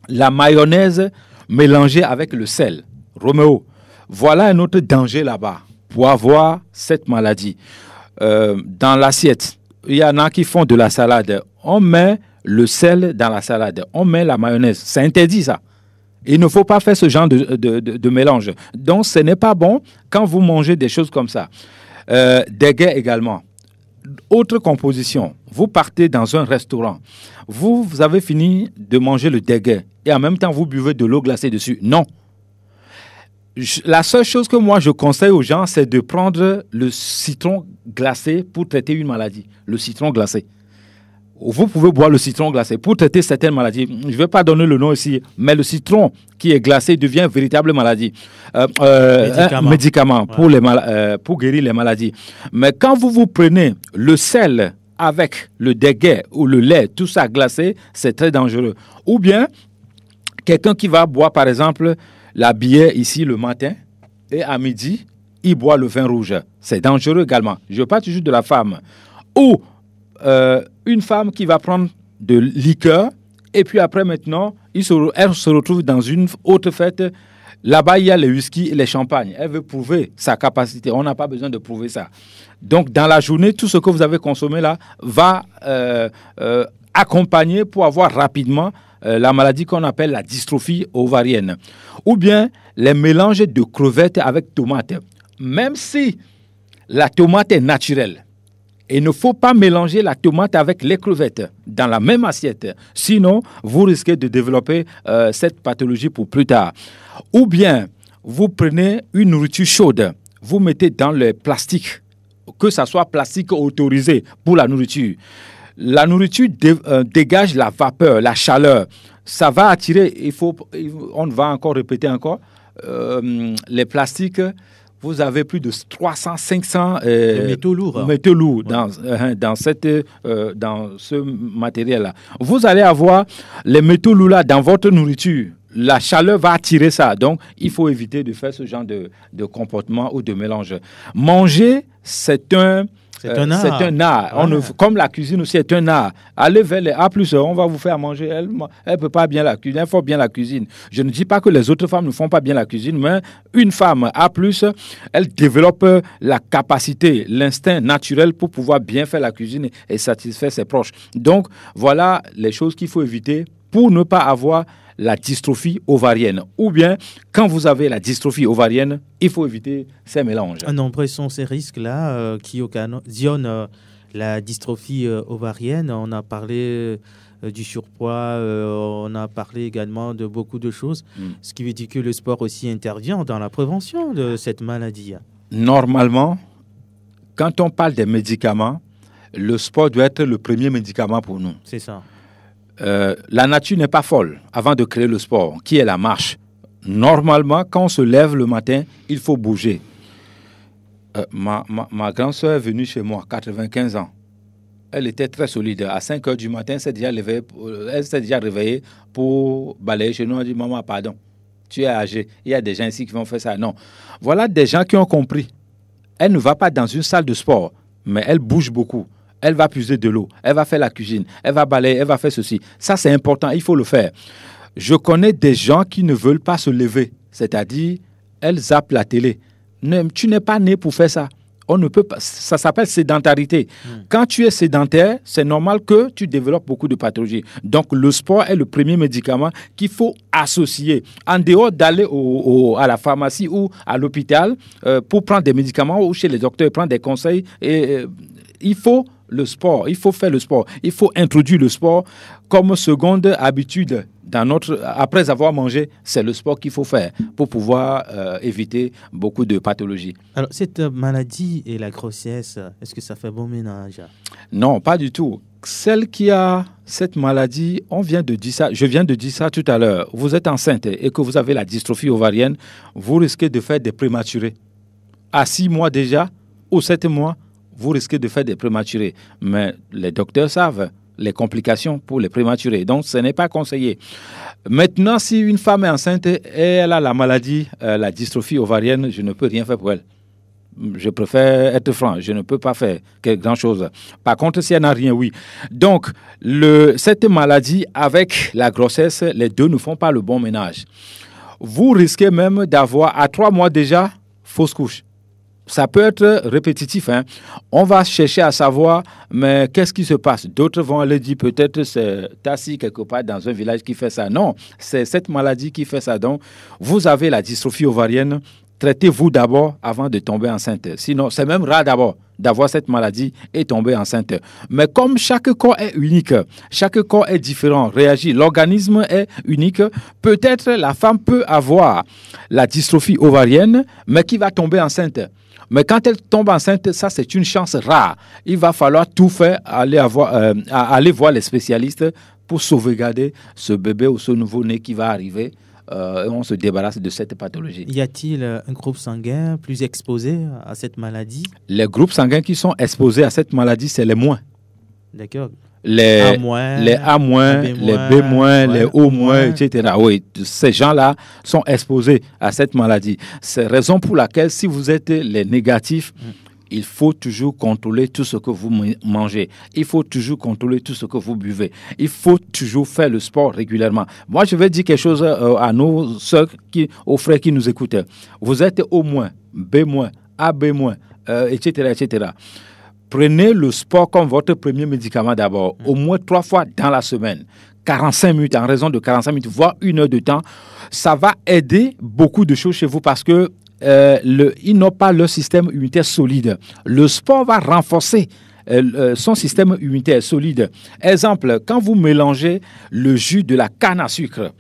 La mayonnaise mélangée avec le sel. Roméo, voilà un autre danger là-bas pour avoir cette maladie. Dans l'assiette, il y en a qui font de la salade. On met le sel dans la salade. On met la mayonnaise. C'est interdit, ça. Il ne faut pas faire ce genre de mélange. Donc, ce n'est pas bon quand vous mangez des choses comme ça. Des guets également. Autre composition. Vous partez dans un restaurant. Vous avez fini de manger le déguet et en même temps, vous buvez de l'eau glacée dessus. Non. La seule chose que moi je conseille aux gens, c'est de prendre le citron glacé pour traiter une maladie. Le citron glacé. Vous pouvez boire le citron glacé pour traiter certaines maladies. Je ne vais pas donner le nom ici, mais le citron qui est glacé devient une véritable maladie. Médicament pour guérir les maladies. Mais quand vous prenez le sel avec le déguet ou le lait, tout ça glacé, c'est très dangereux. Ou bien, quelqu'un qui va boire, par exemple, la bière ici le matin et à midi, il boit le vin rouge. C'est dangereux également. Je parle toujours de la femme. Ou une femme qui va prendre de liqueur et puis après maintenant, elle se retrouve dans une autre fête. Là-bas, il y a les whisky et les champagnes. Elle veut prouver sa capacité. On n'a pas besoin de prouver ça. Donc, dans la journée, tout ce que vous avez consommé là va accompagner pour avoir rapidement la maladie qu'on appelle la dystrophie ovarienne. Ou bien les mélanges de crevettes avec tomates. Même si la tomate est naturelle, il ne faut pas mélanger la tomate avec les crevettes dans la même assiette. Sinon, vous risquez de développer cette pathologie pour plus tard. Ou bien, vous prenez une nourriture chaude, vous mettez dans le plastique, que ce soit plastique autorisé pour la nourriture. La nourriture dégage la vapeur, la chaleur. Ça va attirer, on va encore répéter encore, les plastiques, vous avez plus de 300, 500 métaux lourds, dans ce matériel-là. Vous allez avoir les métaux lourds là dans votre nourriture. La chaleur va attirer ça. Donc, il faut éviter de faire ce genre de comportement ou de mélange. Manger, c'est un art. Ouais. Comme la cuisine aussi est un art. Allez vers les A+, on va vous faire manger. Elle ne peut pas bien la cuisine. Elle faut bien la cuisine. Je ne dis pas que les autres femmes ne font pas bien la cuisine, mais une femme A+, elle développe la capacité, l'instinct naturel pour pouvoir bien faire la cuisine et satisfaire ses proches. Donc, voilà les choses qu'il faut éviter pour ne pas avoir la dystrophie ovarienne. Ou bien, quand vous avez la dystrophie ovarienne, il faut éviter ces mélanges. Nombreux sont ces risques-là qui occasionnent la dystrophie ovarienne. On a parlé du surpoids, on a parlé également de beaucoup de choses, ce qui veut dire que le sport aussi intervient dans la prévention de cette maladie. Normalement, quand on parle des médicaments, le sport doit être le premier médicament pour nous. C'est ça. La nature n'est pas folle avant de créer le sport, qui est la marche. Normalement, quand on se lève le matin, il faut bouger. Ma grande soeur est venue chez moi, 95 ans. Elle était très solide. À 5 heures du matin, elle s'est déjà réveillée pour balayer chez nous. Elle dit, maman, pardon, tu es âgée. Il y a des gens ici qui vont faire ça. Non. Voilà des gens qui ont compris. Elle ne va pas dans une salle de sport, mais elle bouge beaucoup. Elle va puiser de l'eau. Elle va faire la cuisine. Elle va balayer. Elle va faire ceci. Ça, c'est important. Il faut le faire. Je connais des gens qui ne veulent pas se lever. C'est-à-dire, elles zappent la télé. Tu n'es pas né pour faire ça. On ne peut pas, ça s'appelle sédentarité. Quand tu es sédentaire, c'est normal que tu développes beaucoup de pathologies. Donc, le sport est le premier médicament qu'il faut associer. En dehors d'aller à la pharmacie ou à l'hôpital pour prendre des médicaments ou chez les docteurs, prendre des conseils, il faut le sport, il faut faire le sport. Il faut introduire le sport comme seconde habitude. Après avoir mangé, c'est le sport qu'il faut faire pour pouvoir éviter beaucoup de pathologies. Alors, cette maladie et la grossesse, est-ce que ça fait bon ménage? Non, pas du tout. Celle qui a cette maladie, je viens de dire ça tout à l'heure. Vous êtes enceinte et que vous avez la dystrophie ovarienne, vous risquez de faire des prématurés. À 6 mois déjà ou 7 mois, vous risquez de faire des prématurés. Mais les docteurs savent les complications pour les prématurés. Donc, ce n'est pas conseillé. Maintenant, si une femme est enceinte et elle a la maladie, la dystrophie ovarienne, je ne peux rien faire pour elle. Je préfère être franc, je ne peux pas faire grand-chose. Par contre, si elle n'a rien, oui. Donc, cette maladie, avec la grossesse, les deux ne font pas le bon ménage. Vous risquez même d'avoir, à 3 mois déjà, fausse couche. Ça peut être répétitif. On va chercher à savoir, mais qu'est-ce qui se passe? D'autres vont aller dire, peut-être c'est Tassi quelque part dans un village qui fait ça. Non, c'est cette maladie qui fait ça. Donc, vous avez la dystrophie ovarienne, traitez-vous d'abord avant de tomber enceinte. Sinon, c'est même rare d'abord d'avoir cette maladie et tomber enceinte. Mais comme chaque corps est unique, chaque corps est différent, réagit, l'organisme est unique, peut-être la femme peut avoir la dystrophie ovarienne, mais qui va tomber enceinte. Mais quand elle tombe enceinte, ça c'est une chance rare. Il va falloir tout faire, aller voir les spécialistes pour sauvegarder ce bébé ou ce nouveau-né qui va arriver. Et on se débarrasse de cette pathologie. Y a-t-il un groupe sanguin plus exposé à cette maladie? Les groupes sanguins qui sont exposés à cette maladie, c'est les moins. D'accord. Les A-, les B-, les O-, etc. Oui, ces gens-là sont exposés à cette maladie. C'est la raison pour laquelle, si vous êtes les négatifs, il faut toujours contrôler tout ce que vous mangez. Il faut toujours contrôler tout ce que vous buvez. Il faut toujours faire le sport régulièrement. Moi, je vais dire quelque chose à nos soeurs, aux frères qui nous écoutent. Vous êtes O-, B-, AB-, etc., etc. Prenez le sport comme votre premier médicament d'abord, au moins 3 fois dans la semaine. 45 minutes, en raison de 45 minutes, voire 1 heure de temps. Ça va aider beaucoup de choses chez vous parce que ils n'ont pas leur système immunitaire solide. Le sport va renforcer son système immunitaire solide. Exemple, quand vous mélangez le jus de la canne à sucre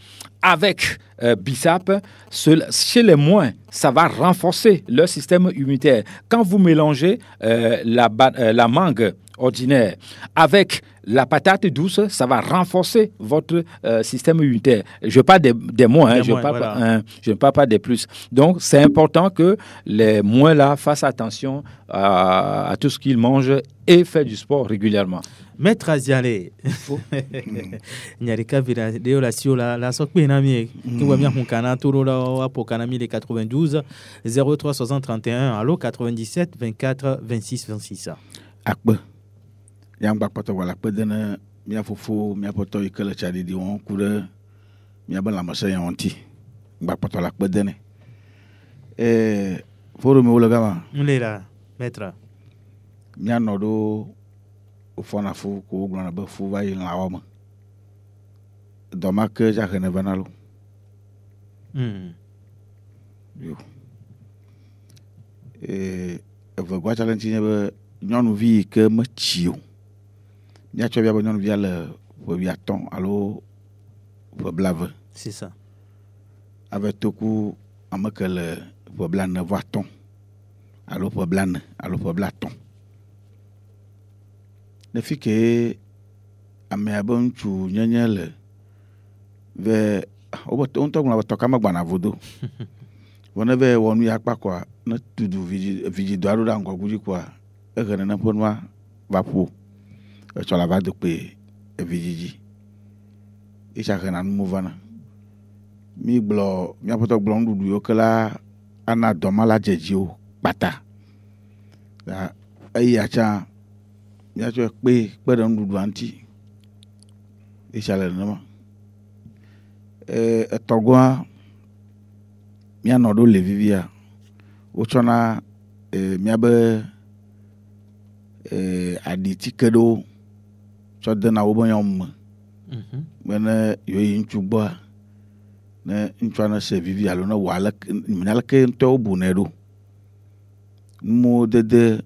avec Bissap, chez les moins, ça va renforcer leur système immunitaire. Quand vous mélangez la mangue ordinaire avec la patate douce, ça va renforcer votre système immunitaire. Je parle des moins, je ne parle pas des plus. Donc, c'est important que les moins là fassent attention à tout ce qu'ils mangent et fassent du sport régulièrement. Maître Aziale, Nyareka video la sio la sokpe na mi ki wa mi hunkana toro la wapo kana mi les 92 03 60 31 allo 97 24 26 26. Akbe. Yang bakpato wala pedena mia fofo mia poto ikele chadi di won kure mia ban la masa yan onti. Bakpato la pedene. Foro mi wala gama. Mlela, maître. Mia nodo fona fu ko glona ba fu va yin lawama doma ke ja hene vanalo yo e va gwa challenge ne ba nyɔnuvi ke metsi o míatsɔ bia be nyɔnuvia le ƒe 10 alo ƒe 20 c'est ça ave to ku ame ke le ƒe 45 alo ƒe 40 alo ƒe 50 ne fi ke amea be ŋutsu nyenye le ve wobe ŋutɔ gblɔ be tɔ kame gbana vodo vɔ ne ve wɔ nu ya kpa koa ne tudu vidzido aɖo ɖe ŋgɔgbu dzi koa ehe nene ƒe nua va ƒo etsɔ la va do kpe vidzidzi etsa hena numu vana mi gblɔ miaƒetɔ gblɔ nuɖuɖu yiwo ke la ana dɔma la dzedziwo kpata eya tsã miatsɔ kpe ɖe nuɖuɖua ŋuti etsa le nenema etɔgɔa mianɔ ɖo le vivia wotsɔna miabe aɖitike ɖewo tsɔ dena wobe nyɔnu me be ne yewoyi ŋutsu gbɔa ne ŋutsua ne se vivi alo ne wɔ aleke ŋutɔwo bunɛ ɖo numo dede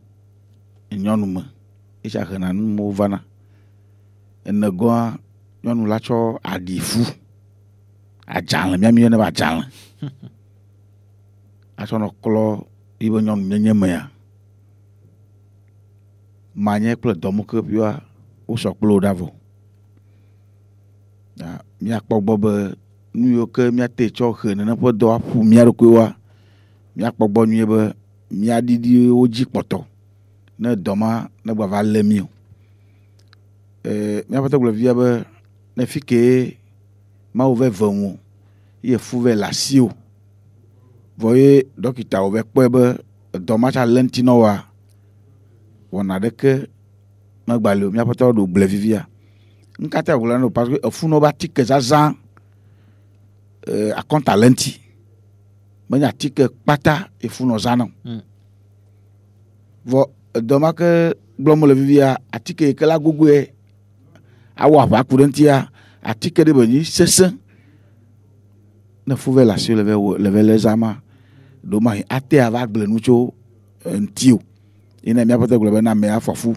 nyɔnu me etsa hena numo vana enegɔa nyɔnu la tsɔ aɖifu adzalẽ miami yɔnɛ be adzalẽ atsɔ nɔ klɔ yibe nyɔnu nyenye mea manye kple dɔmuke ƒua wosɔ kplo ɖa vɔ miakpɔ gbɔ be nu yiwo ke miate tsɔ he nene ƒe dɔ aƒu mia ɖokuiwoa miakpɔ gbɔ nyuie be miaɖiɖi wo dzi kpɔtɔ ne dɔma ne gba va lé mi o miaƒetɔ gblɔ via be ne fi ke mawo ve ve ŋu ye fu ve le asi o vɔ ye dɔkitawo ve kpɔe be dɔma tsa lé ŋuti na woa wɔna ɖeke megbalẽ o miaƒetɔ ɖo gblẽ vivia nkatã gblẽ no parce que efu no ba atike zazã akɔnta le ŋuti menye atike kpata efu no zãna vɔ dɔma ke gblɔm le vivia atike yi ke la gogoe awɔ aʋa ku ɖe ŋutia atike ɖe be nyi sesẽ ne fu ve le asi le ve le zãma ɖoma ate ava gblẽ nu tso ŋuti o yina miaƒetɔ gblɔ be na amea afɔfu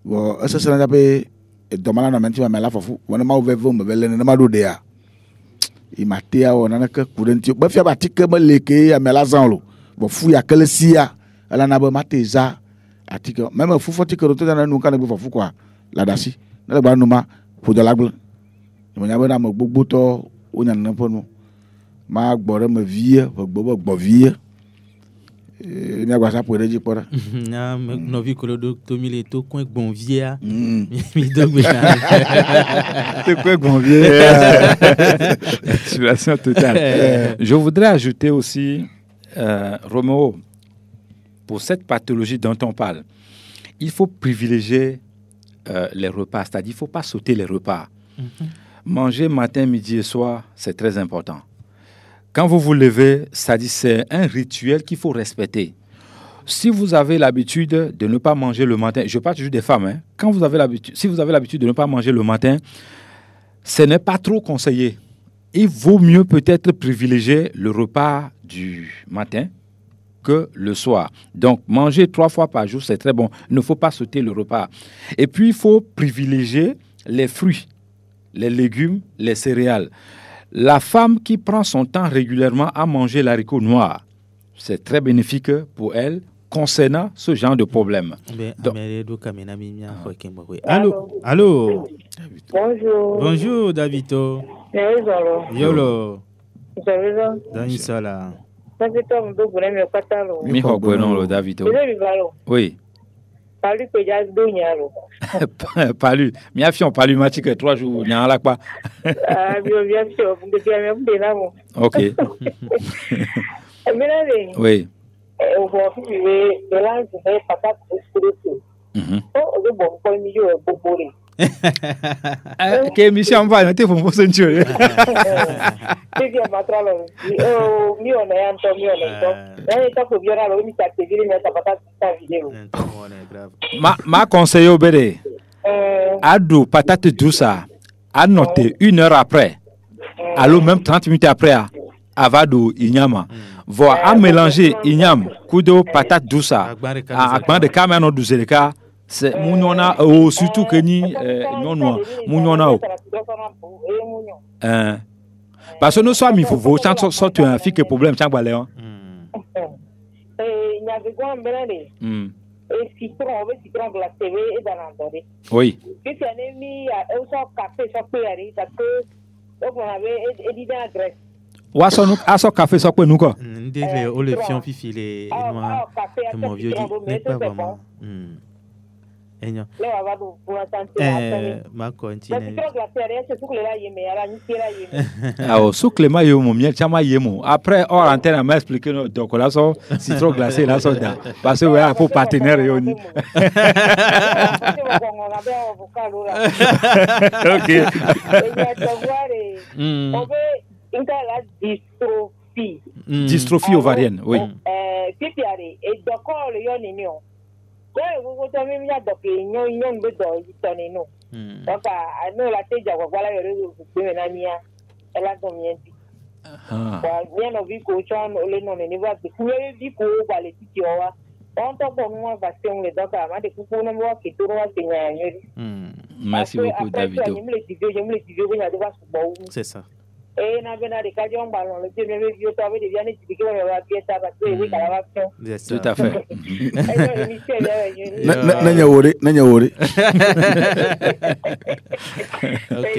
vɔ esesẽ na be dɔma la nɔ ame ŋuti ame la afɔfu vɔ ne mawo ve me ve le nenema ɖo ɖea imate awɔ naneke ku ɖe ŋuti o be fia be atike mele ke ame la zã o vɔ fu ya ke le sia elana be mate za atike meme fu fɔtike ɖo to da nu ka ne gbe fɔfu koa la ɖe asi ne le gba numa ƒodɔ la gblẽ menya be ame gbogbotɔ wonya nene ƒe nu ma gbɔ ɖe me vie ƒe gbɔ be gbɔ vie miagba sa ƒo ɖe dzi kpɔ ɖa na nɔvi kolo ɖo tomi le to koe gbɔn via mi do gbe to koe gbɔn vie situation totale. Je voudrais ajouter aussi Roméo, pour cette pathologie dont on parle il faut privilégier les repas, c'est-à-dire il ne faut pas sauter les repas. Manger matin, midi et soir, c'est très important. Quand vous vous levez, c'est un rituel qu'il faut respecter. Si vous avez l'habitude de ne pas manger le matin, je parle toujours des femmes, hein, si vous avez l'habitude de ne pas manger le matin, ce n'est pas trop conseillé. Il vaut mieux peut-être privilégier le repas du matin que le soir. Donc, manger 3 fois par jour, c'est très bon. Il ne faut pas sauter le repas. Et puis, il faut privilégier les fruits, les légumes, les céréales. La femme qui prend son temps régulièrement à manger l'haricot noir, c'est très bénéfique pour elle concernant ce genre de problème. Allô? Allô? Bonjour. Bonjour, Davito. Yolo. Danisala. Miho Gwenolo, Davito. Oui. Palu. Mia fion palu matique 3 jours. N'y a la quoi. Ok. Oui. Que mission va noter pour vous sentir. Ma conseil au bébé. Adou patate douce à noter 1 heure après. Allô même 30 minutes après. Avado inyama. Voilà, à mélanger ignam, kudo, patate douce, à de caméra douce les cas, c'est mounona surtout que ni non mounona. Parce que nous sommes il faut voir tant sorte un fille que problème tiens balé. Citron glacé et dans l'endoré. Oui. Puis tu as mis au café, ça peut aller, parce que donc on avait dit dans la Grèce. Aso café ça peut nous quoi? Ndeve o le fion fifi les moi mon vieux dit n'est pas vraiment. Enyo. Ma continue. Ah au sous Clément yo mon miel chama yemo. Après hors antenne m'a expliqué donc là ça citron glacé là ça parce que ouais pour partenaire yo ni. OK. Dystrophie ovarienne, oui. Et d'accord le yon vous avez mis à donc la tête voilà elle a combien dit bien au vu qu'on le nom ne va pas vous avez dit qu'on va les titioa on t'a pour moi va se on les donc à des coups on voit que tout va merci beaucoup David. C'est ça. Et n'a bien des cas on ballon le premier vieux tu avais bien expliqué on va bien ça parce que oui tout à fait. Nanya wori. OK.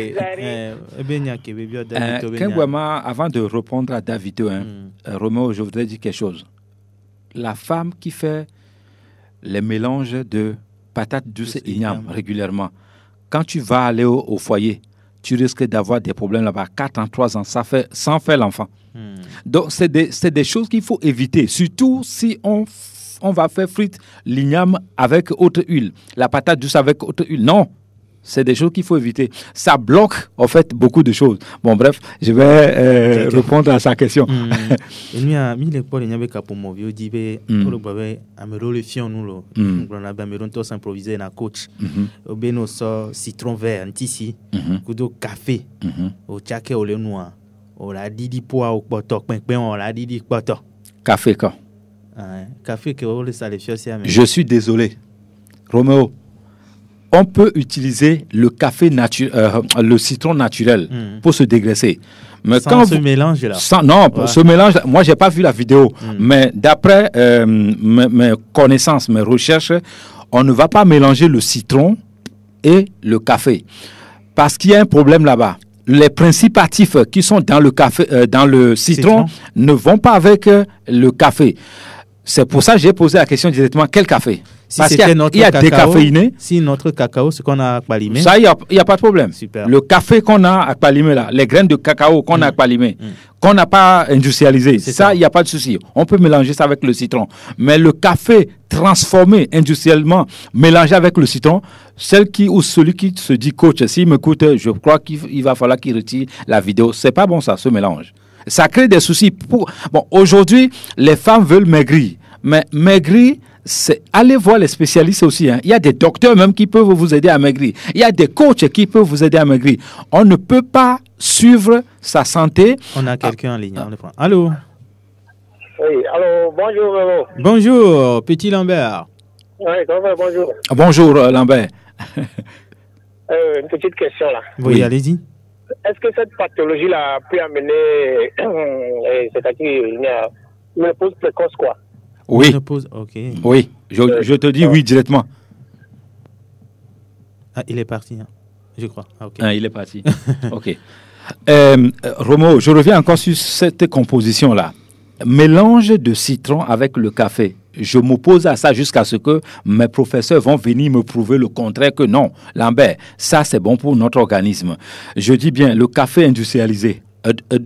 Avant de répondre à David, Roméo, je voudrais dire quelque chose. La femme qui fait les mélanges de patates douces et igname régulièrement, quand tu vas aller au foyer, tu risques d'avoir des problèmes là-bas. 4 ans, 3 ans, ça fait sans faire l'enfant. Donc, c'est des choses qu'il faut éviter. Surtout si on va faire frite l'igname avec autre huile. La patate douce avec autre huile. Non, c'est des choses qu'il faut éviter. Ça bloque, en fait, beaucoup de choses. Bon, bref, je vais répondre à sa question. Et nous, à mi l'époque, il y avait qu'à pour mon vieux dit, pour le bébé, à me rôler fion nous on a bien me tous improviser na coach. Au beno so citron vert, ici, kudo café, au tchake au lait noir, au la didi poa au potok, on la didi potok. Café quand? Café que on le sale fion c'est. Je suis désolé, Roméo. On peut utiliser le café le citron naturel pour se dégraisser. Mais sans ce mélange là. Ce mélange, moi j'ai pas vu la vidéo, mais d'après mes connaissances, mes recherches, on ne va pas mélanger le citron et le café parce qu'il y a un problème là-bas. Les principes actifs qui sont dans le café, dans le citron ne vont pas avec le café. C'est pour ça que j'ai posé la question directement, quel café? Si parce qu'il y a décaféiné. Si notre cacao, ce qu'on a aqualimé. Ça, il n'y a pas de problème. Super. Le café qu'on a aqualimé là, les graines de cacao qu'on a aqualimé, qu'on n'a pas industrialisé, ça, il n'y a pas de souci. On peut mélanger ça avec le citron. Mais le café transformé industriellement, mélangé avec le citron, celui qui se dit coach, s'il m'écoute, je crois qu'il va falloir qu'il retire la vidéo. C'est pas bon ça, ce mélange. Ça crée des soucis. Bon, aujourd'hui, les femmes veulent maigrir. Mais maigrir, c'est aller voir les spécialistes aussi. Il y a des docteurs même qui peuvent vous aider à maigrir. Il y a des coachs qui peuvent vous aider à maigrir. On ne peut pas suivre sa santé. On a quelqu'un en ligne. On le prend. Allô? Oui, allô, bonjour. Bonjour, petit Lambert. Oui, bonjour. Bonjour, Lambert. Une petite question là. Oui, allez-y. Est-ce que cette pathologie-là peut amener, c'est-à-dire une ménopause précoce, quoi? Oui. Ménopause, ok. Oui, je te dis oui directement. Ah, il est parti, hein, je crois. Ah, okay. Il est parti. Ok. Romo, je reviens encore sur cette composition-là. Mélange de citron avec le café. Je m'oppose à ça jusqu'à ce que mes professeurs vont venir me prouver le contraire que non, Lambert, ça c'est bon pour notre organisme. Je dis bien, le café industrialisé.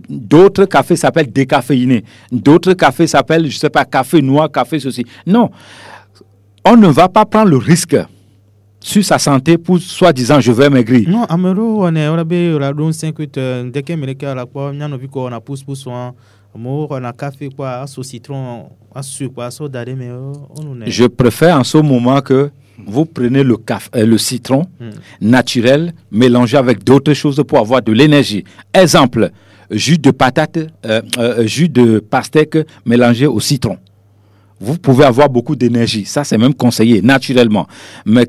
D'autres cafés s'appellent décaféinés. D'autres cafés s'appellent, je sais pas, café noir, café ceci. Non, on ne va pas prendre le risque sur sa santé pour soi-disant je vais maigrir. Non, Amero, on a 5 dès que on a pousse pour soi. On a café quoi, à citron, à sucre, à soda, mais je préfère en ce moment que vous prenez le citron naturel mélangé avec d'autres choses pour avoir de l'énergie. Exemple, jus de patate, jus de pastèque mélangé au citron. Vous pouvez avoir beaucoup d'énergie. Ça, c'est même conseillé naturellement. Mais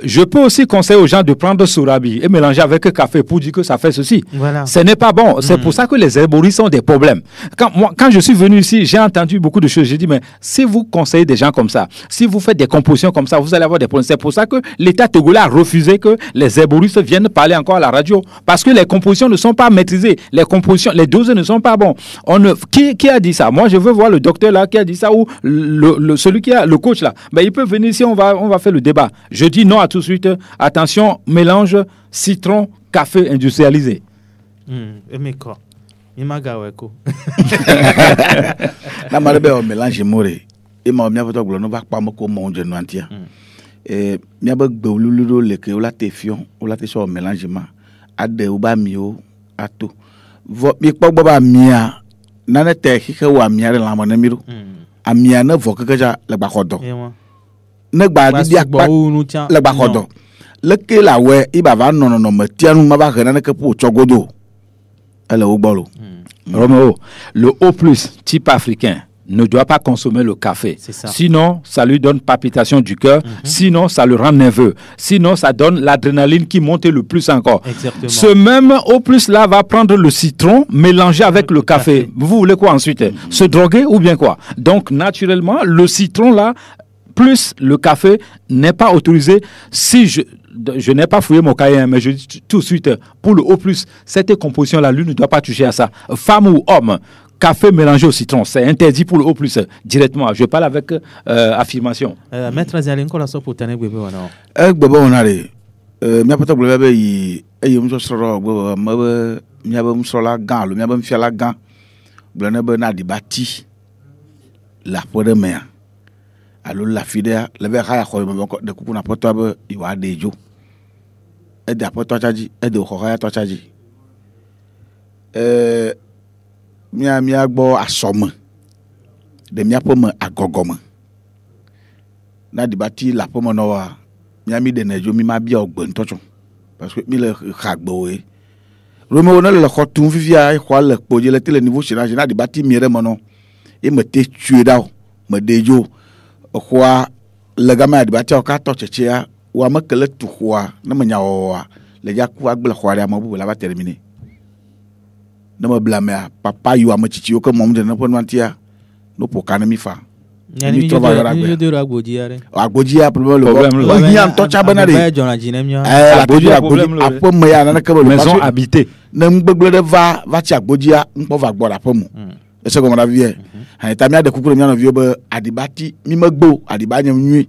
je peux aussi conseiller aux gens de prendre sorabi et mélanger avec le café pour dire que ça fait ceci. Voilà. Ce n'est pas bon. C'est pour ça que les herboristes ont des problèmes. Quand je suis venu ici, j'ai entendu beaucoup de choses. J'ai dit, mais si vous conseillez des gens comme ça, si vous faites des compositions comme ça, vous allez avoir des problèmes. C'est pour ça que l'État togolais a refusé que les herboristes viennent parler encore à la radio. Parce que les compositions ne sont pas maîtrisées. Les doses ne sont pas bons. Qui a dit ça? Moi, je veux voir le docteur là qui a dit ça ou celui qui a le coach là. Ben, il peut venir ici, on va faire le débat. Je dis non à tout de suite. Attention, mélange citron, café industrialisé. Mais quoi? Il m'a gagné quoi? Na marebe o mélange more. E ma mia foto glo no ba pa moko mo nje no antia. Mia ba gbe olululo leke o la te fion, o la te so mélange ma. Ade o ba mi o ato. Mi po ba mia. Na ne te ki ke wa mia re la mo na miru. Amia na vo ke ja le ba khodo. Ne gba di akpa le ba khodo. Le ke la we I ba va no me tianu ma ba gena ne ke po chogodo. Elle au bolo. Roméo, le O+, type africain, ne doit pas consommer le café. Sinon, ça lui donne palpitation du cœur. Sinon, ça le rend nerveux. Sinon, ça donne l'adrénaline qui monte le plus encore. Exactement. Ce même O+, là, va prendre le citron, mélanger avec le café. Vous voulez quoi ensuite? Se droguer ou bien quoi? Donc, naturellement, le citron, là, plus le café n'est pas autorisé. Si je n'ai pas fouillé mon cahier, mais je dis tout de suite, pour le O+, cette composition-là, lui ne doit pas toucher à ça. Femme ou homme, café mélangé au citron, c'est interdit pour le O+, directement. Je parle avec affirmation. Maître Zalenko, la sope pour tenir bébé ou non? Bébé, on a dit, mia pata bébé, il y a un soro, mia bébé, la gan, le mia bébé, la gan, blanc, na di bâti, la peau de mer. Alors la fidèle le verre à de coucou na poto ba iwa dejo e de apoto chaji e de khora to chaji mia gbo asomo de mia pomo agogoma na di bati la pomo no wa mia mi de nejo mi ma bia ogbon tocho parce que mi le khagbo e Romo na le khotun vivia e kwa le poje le tele niveau chirage na di bati mi re mono e me te tue dawo me dejo kwa le gama di bati o ka to chechea wa makele tu kwa na manya wa le ja ku agbla kwa ya mabu la ba terminer na ma blame papa yu amachichi o ko mom de na pon wantia no po kana mi fa ni to ba de agboji are agboji a problème le ni an to cha banare agboji apo me ya na ka maison habitée na mgbegble de va ti agboji a npo va gbora pomu ese ko mara vie han ta mi ade kukuru mi na vie be adibati mi magbo adibanya nwi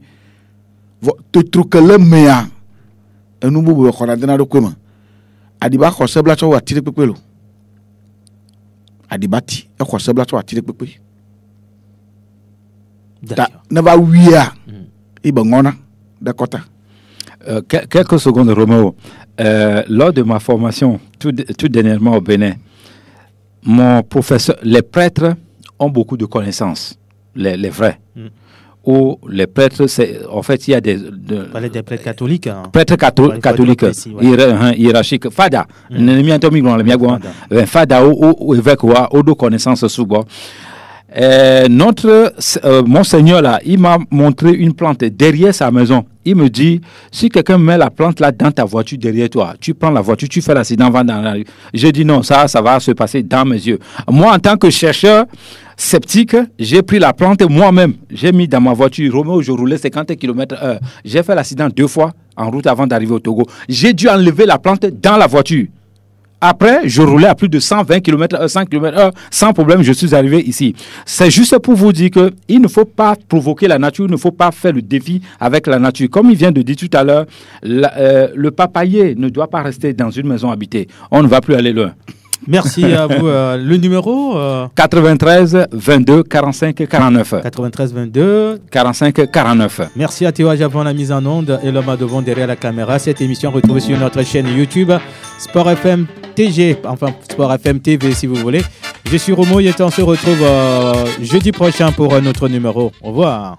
to trukele mea enu bubu ko na dena do kwema adiba ko sebla cho wa tire pepelo adibati e ko sebla cho wa tire pepe ta ne va wia ibe ngona de kota. Quelques secondes, Roméo. Lors de ma formation, tout dernièrement au Bénin, mon professeur, les prêtres ont beaucoup de connaissances, les vrais. Ou les prêtres, en fait, il y a des prêtres catholiques. Prêtres catholiques, hiérarchiques. Fada, Fada ou évêque ou de connaissances souvent. Monseigneur là, il m'a montré une plante derrière sa maison. Il me dit, si quelqu'un met la plante là dans ta voiture derrière toi, tu prends la voiture, tu fais l'accident, va dans la rue. J'ai dit non, ça va se passer dans mes yeux. Moi, en tant que chercheur sceptique, j'ai pris la plante moi-même. J'ai mis dans ma voiture, Roméo, je roulais 50 km/h. J'ai fait l'accident 2 fois en route avant d'arriver au Togo. J'ai dû enlever la plante dans la voiture. Après, je roulais à plus de 120 km/h, 100 km/h, sans problème, je suis arrivé ici. C'est juste pour vous dire qu'il ne faut pas provoquer la nature, il ne faut pas faire le défi avec la nature. Comme il vient de dire tout à l'heure, le papayer ne doit pas rester dans une maison habitée. On ne va plus aller loin. Merci à vous. Le numéro 93 22 45 49. 93 22 45 49. Merci à Théo Ajavon, la mise en onde, et l'homme à devant derrière la caméra. Cette émission retrouvée sur notre chaîne YouTube Sport FM TG, enfin Sport FM TV si vous voulez. Je suis Romo et on se retrouve jeudi prochain pour un autre numéro. Au revoir.